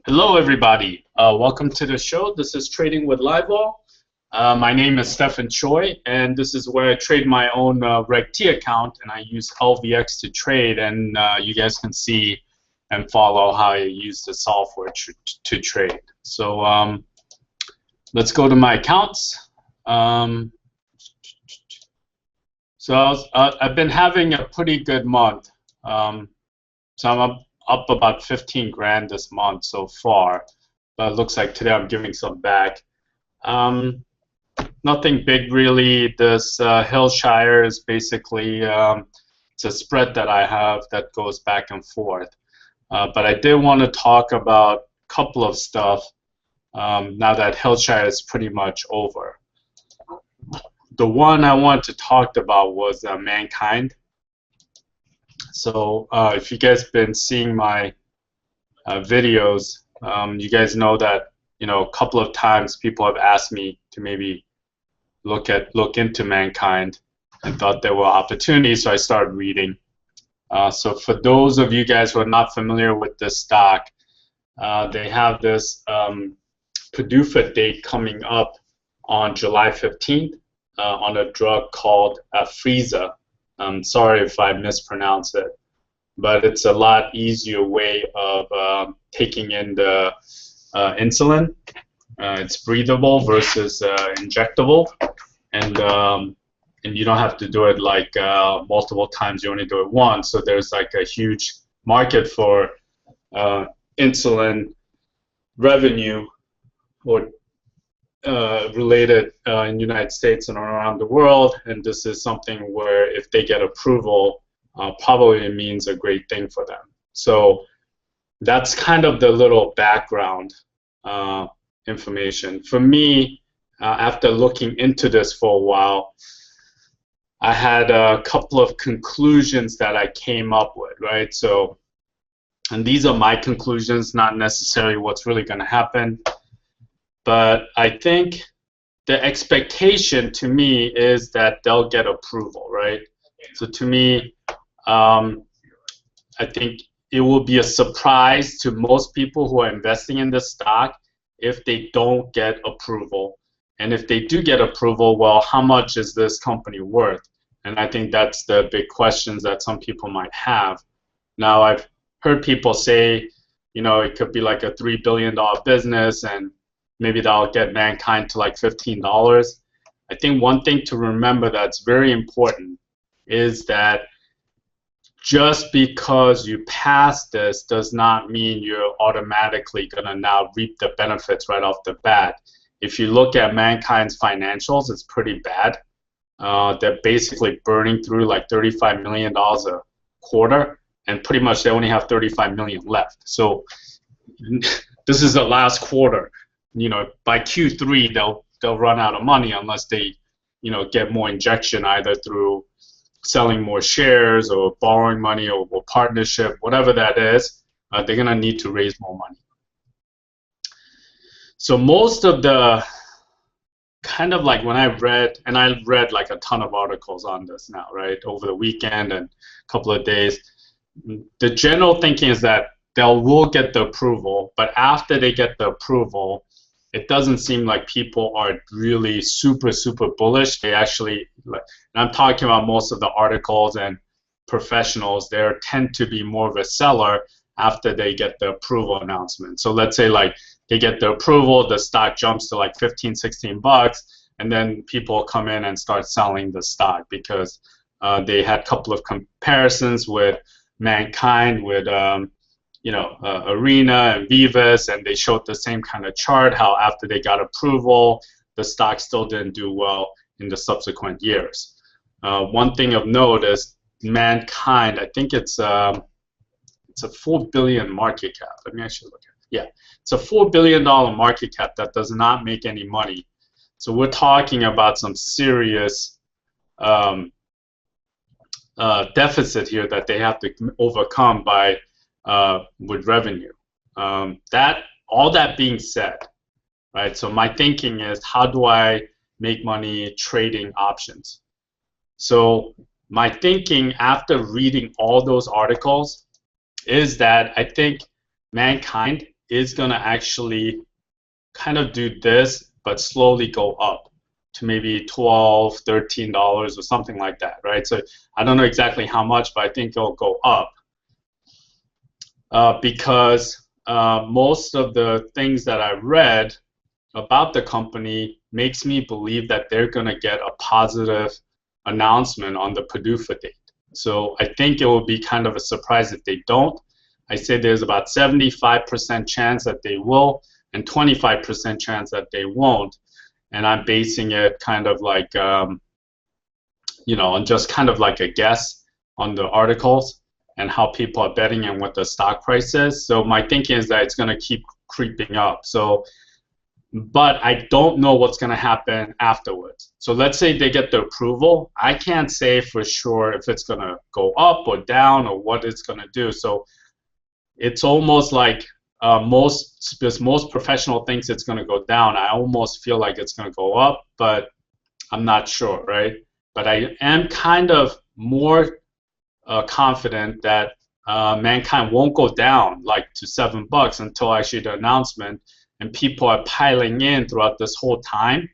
Hello, everybody. Welcome to the show. This is Trading with Livevol. My name is Stephen Choi, and this is where I trade my own Reg T account, and I use LVX to trade, and you guys can see and follow how I use the software to trade. So let's go to my accounts. I've been having a pretty good month. So I'm up about 15 grand this month so far, but it looks like today I'm giving some back. Nothing big really. This Hillshire is basically it's a spread that I have that goes back and forth. But I did want to talk about a couple of stuff now that Hillshire is pretty much over. The one I wanted to talk about was Mankind. So if you guys been seeing my videos, you guys know that a couple of times people have asked me to maybe look into Mankind and thought there were opportunities, so I started reading. So for those of you guys who are not familiar with this stock, they have this PDUFA date coming up on July 15th on a drug called Frieza. I'm sorry if I mispronounce it, but it's a lot easier way of taking in the insulin. It's breathable versus injectable, and you don't have to do it like multiple times. You only do it once. So there's like a huge market for insulin revenue or related in the United States and around the world, and this is something where if they get approval, probably means a great thing for them. So that's kind of the little background information. For me, after looking into this for a while, I had a couple of conclusions that I came up with, right? So, and these are my conclusions, not necessarily what's really going to happen. But I think the expectation to me is that they'll get approval, right? So to me, I think it will be a surprise to most people who are investing in this stock if they don't get approval. And if they do get approval, well, how much is this company worth? And I think that's the big questions that some people might have. Now, I've heard people say, it could be like a $3 billion business, and maybe that'll get Mankind to like $15. I think one thing to remember that's very important is that just because you pass this does not mean you're automatically going to now reap the benefits right off the bat. If you look at Mankind's financials, it's pretty bad. They're basically burning through like $35 million a quarter, and pretty much they only have $35 million left. So this is the last quarter. By Q3 they'll run out of money unless they, get more injection either through selling more shares or borrowing money or partnership, whatever that is. They're gonna need to raise more money. So most of the kind of like when I read like a ton of articles on this now, right, over the weekend and a couple of days, the general thinking is that will get the approval, but after they get the approval, it doesn't seem like people are really super bullish. They actually, and I'm talking about most of the articles and professionals, they tend to be more of a seller after they get the approval announcement. So let's say like they get the approval, the stock jumps to like 15, 16 bucks, and then people come in and start selling the stock because they had a couple of comparisons with Mankind, with Arena and Vivus, and they showed the same kind of chart, how after they got approval, the stock still didn't do well in the subsequent years. One thing of note is Mankind, I think it's a $4 billion market cap. Let me actually look at it. Yeah, it's a $4 billion market cap that does not make any money. So we're talking about some serious deficit here that they have to overcome by with revenue. All that being said, right? So my thinking is, how do I make money trading options? So my thinking after reading all those articles is that I think Mankind is going to actually kind of do this, but slowly go up to maybe $12, $13 or something like that, right? So I don't know exactly how much, but I think it'll go up because most of the things that I read about the company makes me believe that they're going to get a positive announcement on the PDUFA date. So I think it will be kind of a surprise if they don't. I say there's about 75% chance that they will and 25% chance that they won't. And I'm basing it kind of like, you know, on just kind of like a guess on the articles and how people are betting and what the stock price is. So my thinking is that it's going to keep creeping up. So, but I don't know what's going to happen afterwards. So let's say they get the approval. I can't say for sure if it's going to go up or down or what it's going to do. So it's almost like most professional thinks it's going to go down. I almost feel like it's going to go up, but I'm not sure, right? But I am kind of more confident that Mankind won't go down like to $7 until actually the announcement, and people are piling in throughout this whole time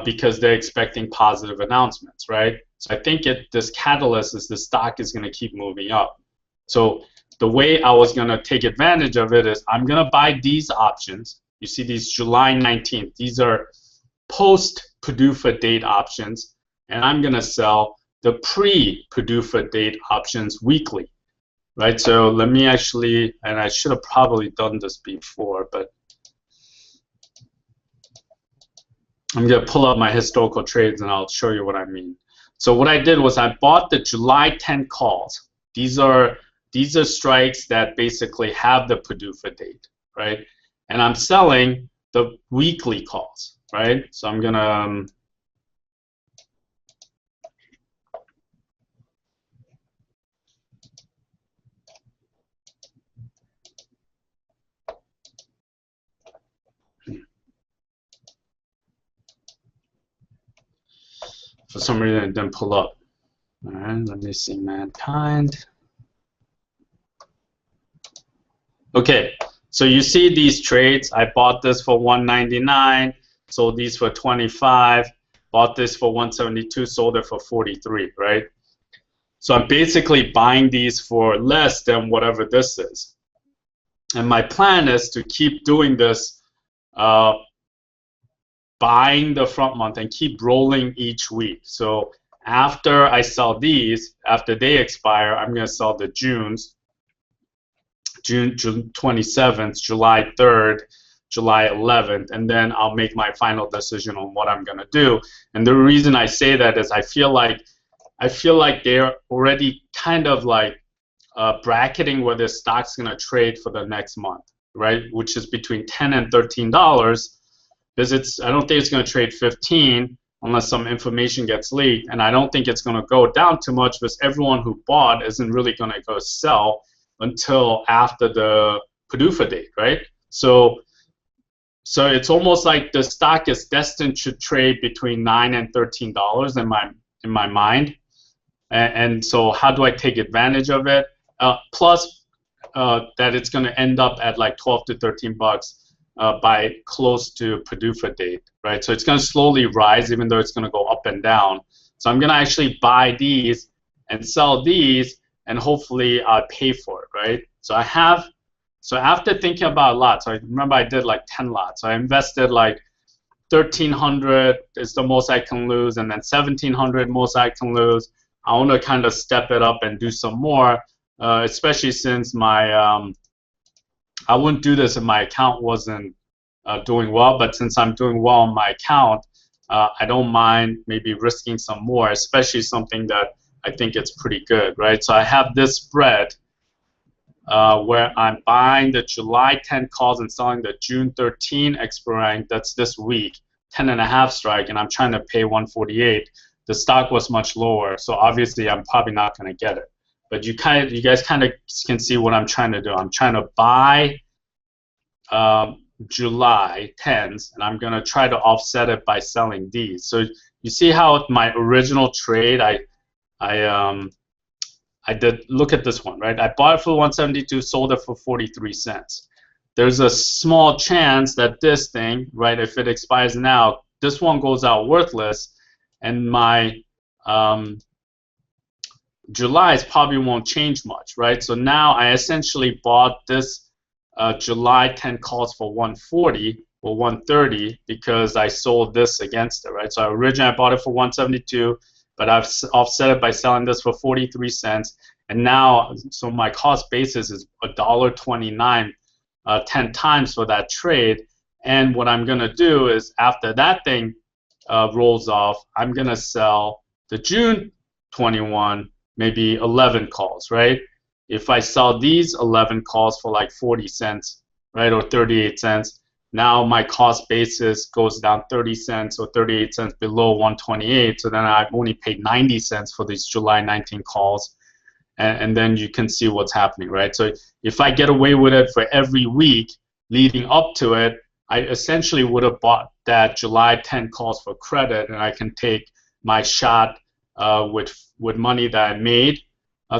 because they're expecting positive announcements, right? So I think this catalyst is the stock is going to keep moving up. So the way I was going to take advantage of it is I'm going to buy these options. You see these July 19th. These are post-PDUFA date options, and I'm going to sell the pre-PDUFA date options weekly, right? So let me actually, and I should have probably done this before, but I'm going to pull up my historical trades and I'll show you what I mean. So what I did was I bought the July 10 calls. These are strikes that basically have the PDUFA date, right? And I'm selling the weekly calls, right? So I'm gonna for some reason it didn't pull up. All right, let me see, Mankind. Okay, so you see these trades. I bought this for $199, sold these for $25, bought this for $172, sold it for $43, right? So I'm basically buying these for less than whatever this is. And my plan is to keep doing this, buying the front month and keep rolling each week. So after I sell these, after they expire, I'm going to sell the Junes. June 27th, July 3rd, July 11th, and then I'll make my final decision on what I'm going to do. And the reason I say that is I feel like they're already kind of like bracketing where the stock's going to trade for the next month, right? Which is between $10 and $13. Because I don't think it's going to trade 15 unless some information gets leaked, and I don't think it's going to go down too much because everyone who bought isn't really going to go sell until after the PDUFA date, right? So it's almost like the stock is destined to trade between $9 and $13 in my mind. And so how do I take advantage of it? Plus that it's going to end up at like 12 to 13 bucks by close to PDUFA date, right? So it's going to slowly rise, even though it's going to go up and down. So I'm going to actually buy these and sell these, and hopefully I'll pay for it, right? So after thinking about a lot, so I remember I did like 10 lots. So I invested like 1,300 is the most I can lose, and then 1,700 most I can lose. I want to kind of step it up and do some more, especially since my I wouldn't do this if my account wasn't doing well, but since I'm doing well on my account, I don't mind maybe risking some more, especially something that I think it's pretty good, right? So I have this spread where I'm buying the July 10 calls and selling the June 13 expiring, that's this week, 10.5 strike, and I'm trying to pay 148. The stock was much lower, so obviously I'm probably not going to get it. But you guys kind of can see what I'm trying to do. I'm trying to buy July 10s, and I'm going to try to offset it by selling these. So you see how my original trade, I did, look at this one, right? I bought it for 172, sold it for 43 cents. there's a small chance that this thing, right, if it expires now, this one goes out worthless, and my July's probably won't change much, right? So now I essentially bought this July 10 calls for 140 or 130 because I sold this against it, right? So originally I bought it for 172, but I've offset it by selling this for 43 cents, and now so my cost basis is $1.29, 10 times for that trade. And what I'm gonna do is after that thing rolls off, I'm gonna sell the June 21 maybe 11 calls, right? If I sell these 11 calls for like 40 cents, right, or 38 cents, now my cost basis goes down 30 cents or 38 cents below 128. So then I've only paid 90 cents for these July 19 calls. And then you can see what's happening, right? So if I get away with it for every week leading up to it, I essentially would have bought that July 10 calls for credit, and I can take my shot with money that I made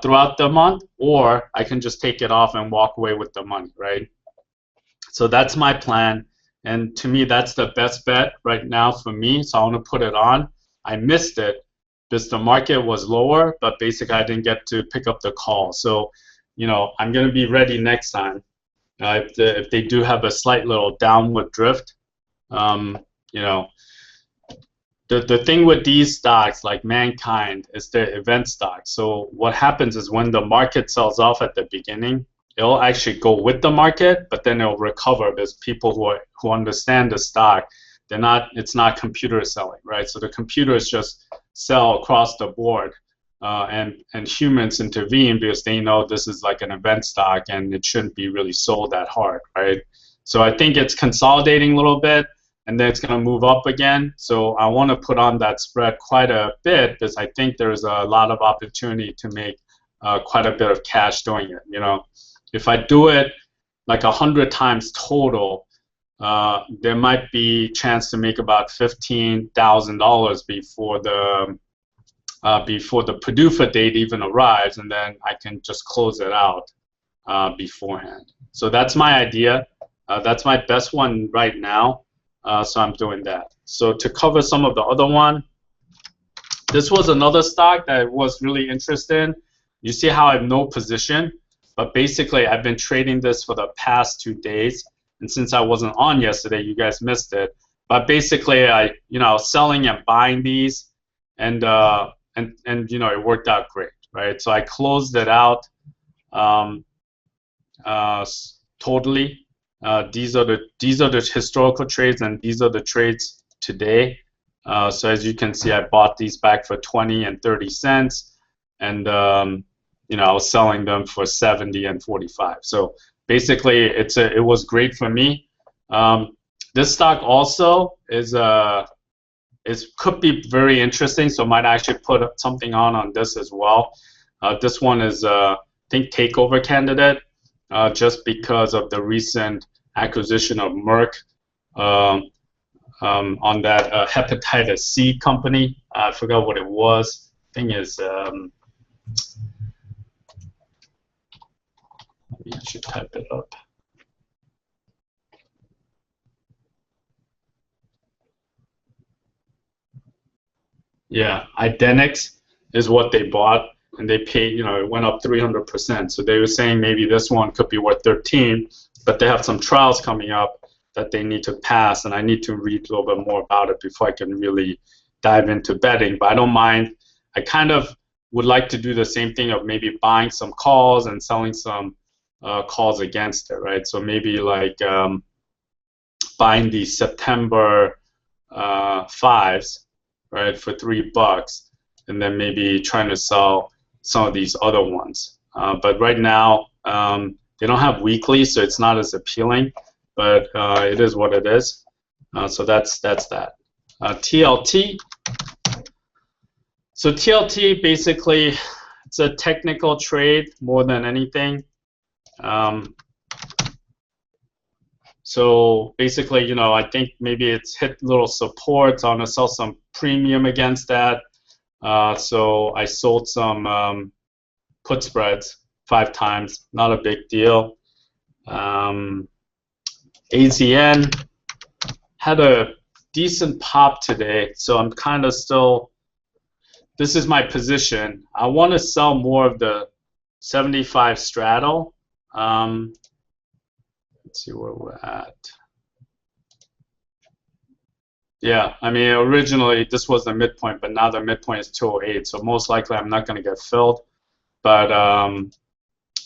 throughout the month, or I can just take it off and walk away with the money, right? So that's my plan, and to me that's the best bet right now for me, so I want to put it on. I missed it because the market was lower, but basically I didn't get to pick up the call. So, you know, I'm going to be ready next time if they do have a slight little downward drift. You know, the thing with these stocks like Mankind is they're event stocks. So what happens is when the market sells off at the beginning, it'll actually go with the market, but then it'll recover because people who understand the stock, it's not computer selling, right? So the computers just sell across the board, and humans intervene because they know this is like an event stock and it shouldn't be really sold that hard, right? So I think it's consolidating a little bit, and then it's going to move up again. So I want to put on that spread quite a bit because I think there's a lot of opportunity to make quite a bit of cash doing it. You know, if I do it like 100 times total, there might be a chance to make about $15,000 before the PDUFA date even arrives, and then I can just close it out beforehand. So that's my idea. That's my best one right now. So I'm doing that. So to cover some of the other one, this was another stock that I was really interested in. You see how I have no position, but basically I've been trading this for the past 2 days. And since I wasn't on yesterday, you guys missed it. But basically, I was selling and buying these, and you know, it worked out great, right? So I closed it out totally. These are the historical trades, and these are the trades today. So as you can see, I bought these back for 20 and 30 cents, and you know, I was selling them for 70 and 45. So basically, it was great for me. This stock also could be very interesting, so I might actually put something on this as well. This one is I think takeover candidate, just because of the recent acquisition of Merck on that hepatitis C company. I forgot what it was. Thing is, maybe I should type it up. Yeah, Idenix is what they bought, and they paid, you know, it went up 300%. So they were saying maybe this one could be worth 13, but they have some trials coming up that they need to pass, and I need to read a little bit more about it before I can really dive into betting. But I don't mind. I kind of would like to do the same thing of maybe buying some calls and selling some calls against it, right? So maybe like buying the September 5s, right, for $3, and then maybe trying to sell some of these other ones. But right now, they don't have weekly, so it's not as appealing, but it is what it is. So that's that. TLT. So TLT, basically, it's a technical trade more than anything. So basically, you know, I think maybe it's hit little support. I want to sell some premium against that. So I sold some put spreads 5 times. Not a big deal. ACHN had a decent pop today, so I'm kind of still, this is my position. I want to sell more of the 75 straddle. Let's see where we're at. Yeah, I mean, originally this was the midpoint, but now the midpoint is 208, so most likely I'm not going to get filled. But,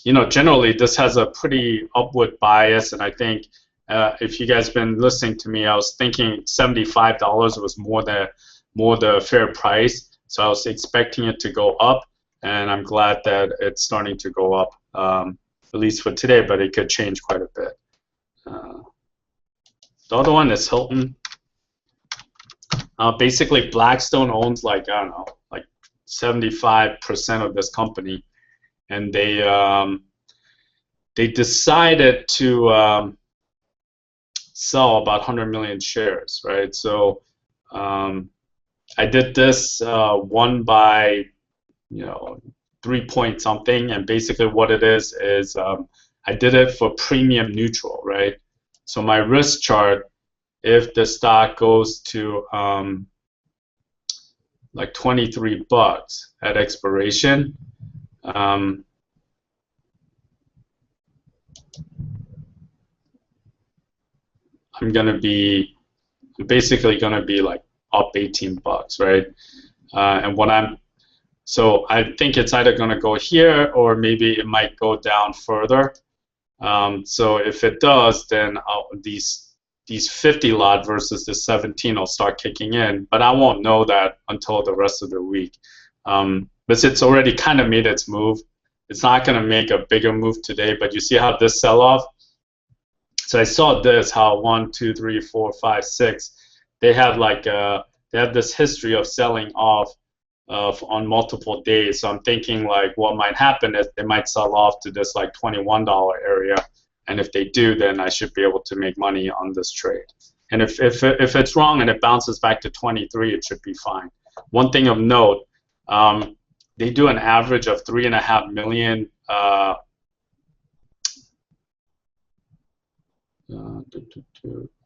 you know, generally this has a pretty upward bias, and I think if you guys been listening to me, I was thinking $75 was more the fair price, so I was expecting it to go up, and I'm glad that it's starting to go up, at least for today, but it could change quite a bit. The other one is Hilton. Basically, Blackstone owns like, I don't know, like 75% of this company, and they decided to sell about 100 million shares, right? So I did this one by, you know, 3 point something, and basically what it is I did it for premium neutral, right? So my risk chart, if the stock goes to like 23 bucks at expiration, I'm basically gonna be like up 18 bucks, right? And so I think it's either gonna go here or maybe it might go down further. So if it does, then these 50 lot versus the 17 will start kicking in, but I won't know that until the rest of the week. But it's already kind of made its move. It's not going to make a bigger move today, but you see how this sell-off? So I saw this, how 1, 2, 3, 4, 5, 6, they have like they have this history of selling off on multiple days. So I'm thinking like what might happen is they might sell off to this like $21 area. And if they do, then I should be able to make money on this trade. And if it's wrong and it bounces back to 23, it should be fine. One thing of note, they do an average of 3.5 million.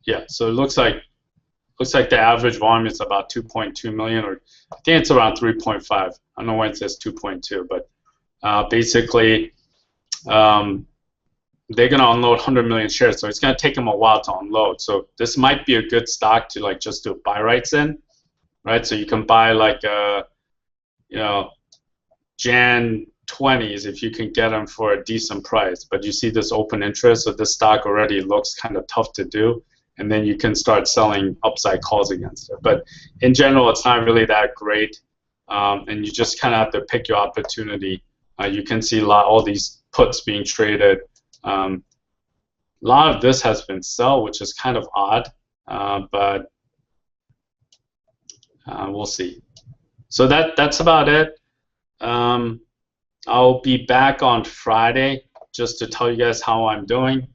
Yeah, so it looks like the average volume is about 2.2 million, or I think it's around 3.5. I don't know why it says 2.2, but basically. They're going to unload 100 million shares, so it's going to take them a while to unload. So this might be a good stock to like just do buy rights in, right? So you can buy like you know, Jan 20s if you can get them for a decent price. But you see this open interest, so this stock already looks kind of tough to do, and then you can start selling upside calls against it. But in general, it's not really that great, and you just kind of have to pick your opportunity. You can see all these puts being traded. A lot of this has been sell, which is kind of odd, but we'll see. So that's about it. I'll be back on Friday just to tell you guys how I'm doing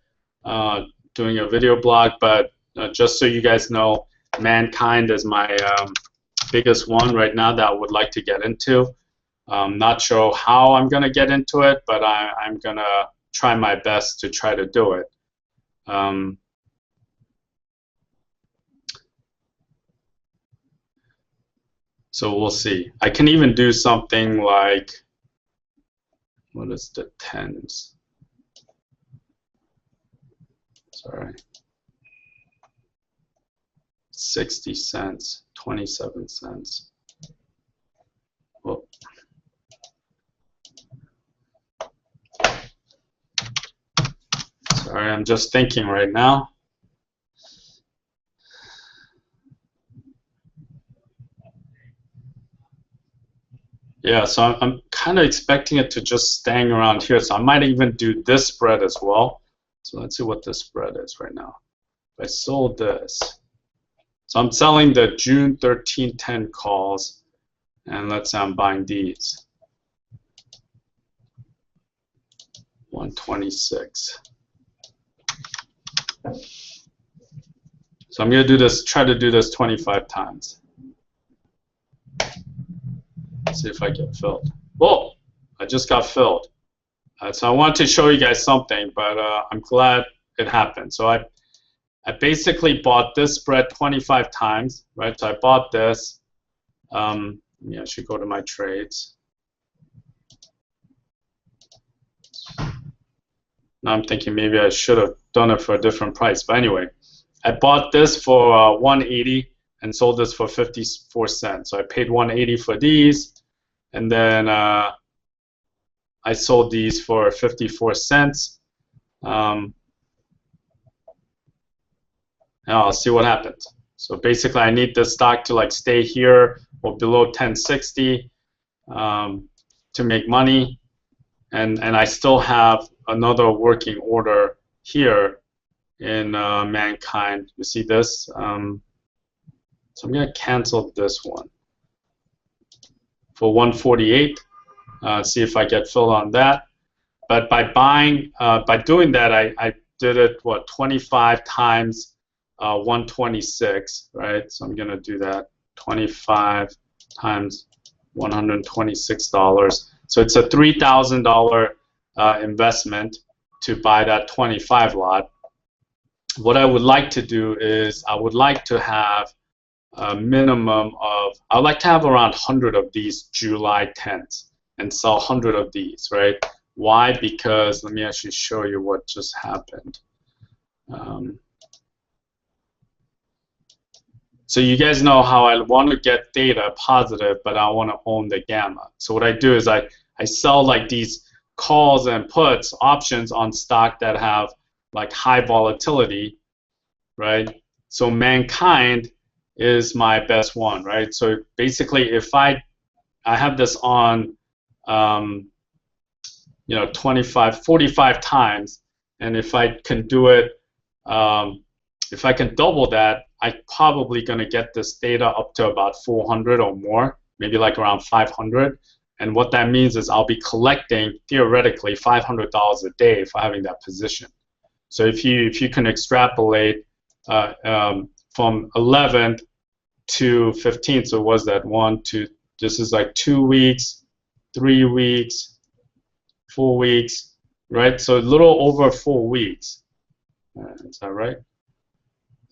a video blog, but just so you guys know, MNKD is my biggest one right now that I would like to get into. I'm not sure how I'm going to get into it, but I'm going to try my best to try to do it. So we'll see. I can even do something like, what is the tens? Sorry. 60 cents, 27 cents. Whoa. Sorry, I'm just thinking right now. Yeah, so I'm kind of expecting it to just staying around here. So I might even do this spread as well. So let's see what this spread is right now. If I sold this. So I'm selling the June 1310 calls, and let's say I'm buying these. 126. So I'm going to do this, try to do this 25 times. See if I get filled. Whoa, I just got filled. So I wanted to show you guys something, but I'm glad it happened. So I basically bought this spread 25 times, right? So I bought this. Yeah, I should go to my trades. Now I'm thinking maybe I should have done it for a different price. But anyway, I bought this for 180 and sold this for 54 cents. So I paid 180 for these, and then I sold these for 54 cents. Now I'll see what happens. So basically, I need this stock to like stay here or below 1060 to make money, and I still have another working order here in Mankind. You see this? So I'm going to cancel this one for 148. See if I get filled on that. But by buying, by doing that, I did it, what, 25 times 126, right? So I'm going to do that, 25 times $126. So it's a $3,000 investment to buy that 25 lot. What I would like to do is I would like to have a minimum of, I would like to have around 100 of these July 10s and sell 100 of these, right? Why? Because let me actually show you what just happened. So you guys know how I want to get data positive, but I want to own the gamma. So what I do is I sell like these calls and puts, options on stock that have like high volatility, right? So Mankind is my best one, right? So basically, if I have this on, you know, 45 times, and if I can do it, if I can double that, I'm probably going to get this data up to about 400 or more, maybe like around 500. And what that means is I'll be collecting, theoretically, $500 a day for having that position. So if you can extrapolate from 11th to 15th, so was that 1, 2, this is like 2 weeks, 3 weeks, 4 weeks, right? So a little over 4 weeks. Is that right?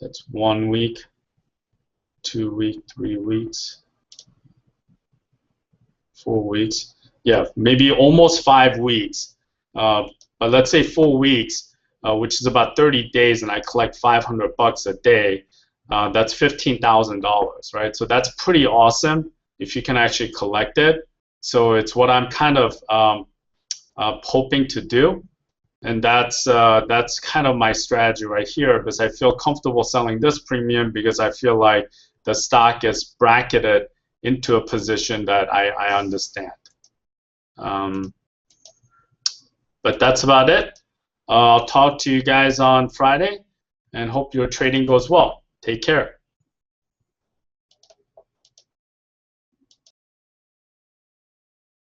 That's 1 week, 2 weeks, 3 weeks, 4 weeks. Yeah, maybe almost 5 weeks. But let's say 4 weeks, which is about 30 days, and I collect $500 a day. That's $15,000, right? So that's pretty awesome if you can actually collect it. So it's what I'm kind of hoping to do. And that's kind of my strategy right here, because I feel comfortable selling this premium because I feel like the stock is bracketed into a position that I understand. But that's about it. I'll talk to you guys on Friday and hope your trading goes well. Take care.